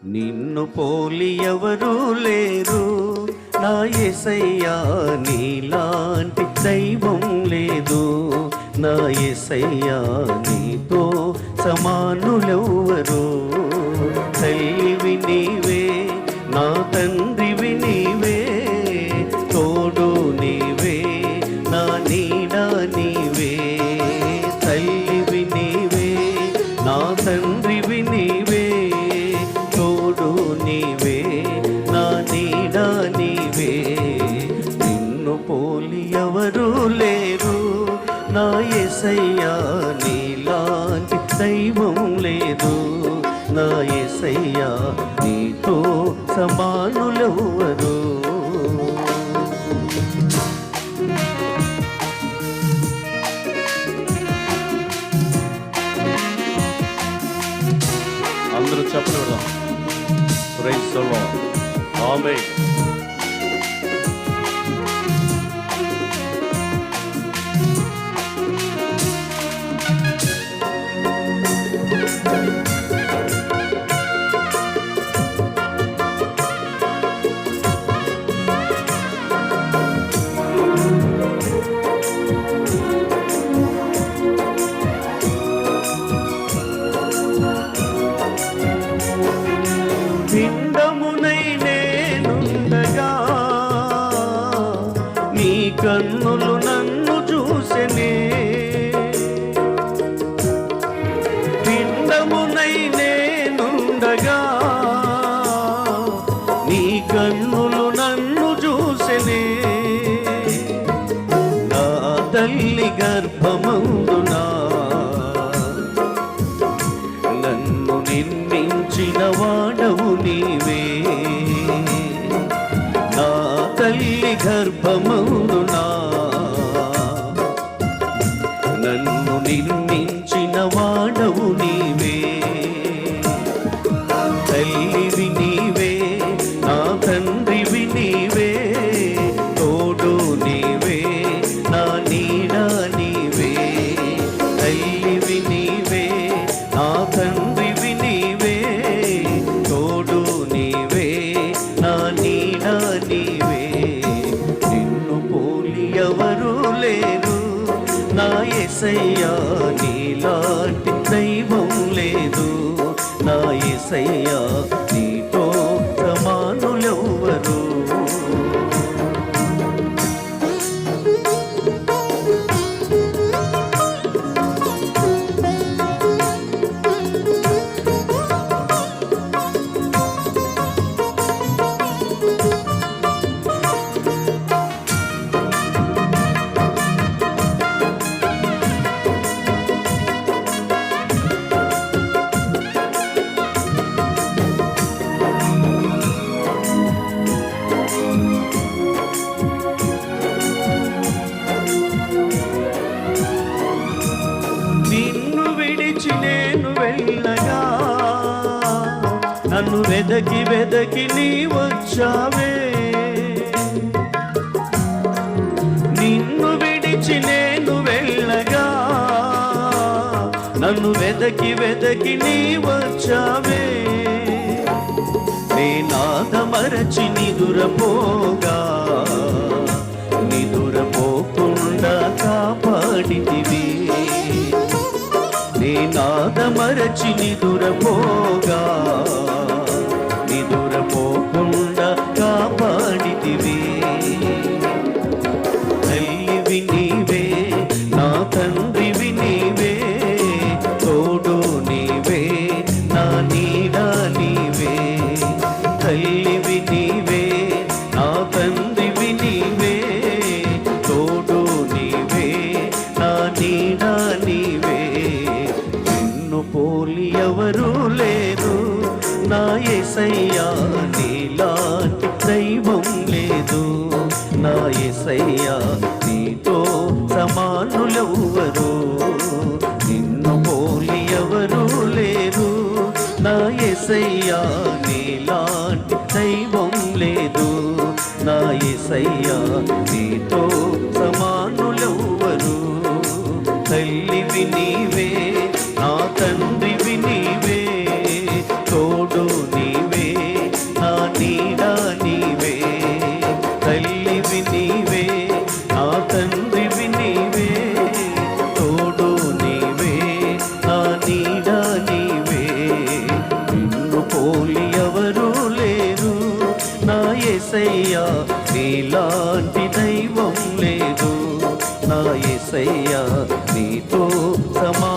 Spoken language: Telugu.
నిన్ను పోలి ఎవరూ లేరు నా యేసయ్యా, నీలాంటి దైవం లేదు నా యేసయ్యా, నీతో సమానులెవ్వరు. తల్లివి నీవే, నా తండ్రివి నీవే, తోడు నీవే, నా నీడ నీవే. తల్లివి నీవే, నా తండ్రివి నీవే, తోడు నీవే, నా నీడ నీవే. నిన్ను పోలి ఎవరూ లేరు నా యేసయ్యా, నీలాంటి దైవం లేదు నా యేసయ్యా, నీతో సమానులెవ్వరు. అందరూ చెప్పడం ప్రైజ్ ది లార్డ్. ఆమేన్. పిండమునై నేనుండగా నీ కన్నులు నన్ను చూసెనే, పిండమునై నేనుండగా నీ కన్నులు నన్ను చూసెనే. నా తల్లి గర్భమందునా నన్ను నిర్మించిన వాడవు నీవే. నా తల్లి గర్భమందునా నన్ను నిర్మించిన వాడవు నీవే. తల్లివి నీవే, నా తండ్రివి నీవే, తోడు నీవే, నా నీడ నీవే. తల్లివి నీవే, నా తండ్రివి నీవే, తోడు నీవే, నా నీడ నీవే. నిన్ను పోలి ఎవరూ లేరు నా యేసయ్యా, నీలాంటి దైవం లేదు నా యేసయ్యా, నీతో సమానులెవ్వరు. నిన్ను విడిచి నేను వెళ్ళగా నన్ను వెదకి వెదకి నీ వచ్చావే. నిన్ను విడిచి నేను వెళ్ళగా నన్ను వెదకి వెదకి నీ వచ్చావే. నేనాదమరచి నిదురపోగా నిదురపోకుండా కాపాడితివి. నేనాదమరచి నిదురపోగా నిదురపోకుండా కాపాడితివి. తల్లివి నీవే, నా తండ్రివి నీవే, తోడు నీవే, నా నీడ నీవే. తల్లివి నీవే, నా తండ్రివి నీవే, తోడు నీవే, నా నీడ నీవే. నిన్ను పోలి ఎవరూ లేరు నా యేసయ్యా, నీలాంటి దైవం లేదు నా యేసయ్యా, నీతో సమానులెవ్వరు. నిన్ను పోలి ఎవరూ లేరు నా యేసయ్యా, నీలాంటి దైవం లేదు నా యేసయ్యా, నీతో సమానులెవ్వరు. తల్లివి నీవే, నా తండ్రివి నీవే, తోడు నీవే, పోలి ఎవరు లేరు నా యేసయ్యా నీలాంటి దైవం లేదు నా యేసయ్యా నీతో సమా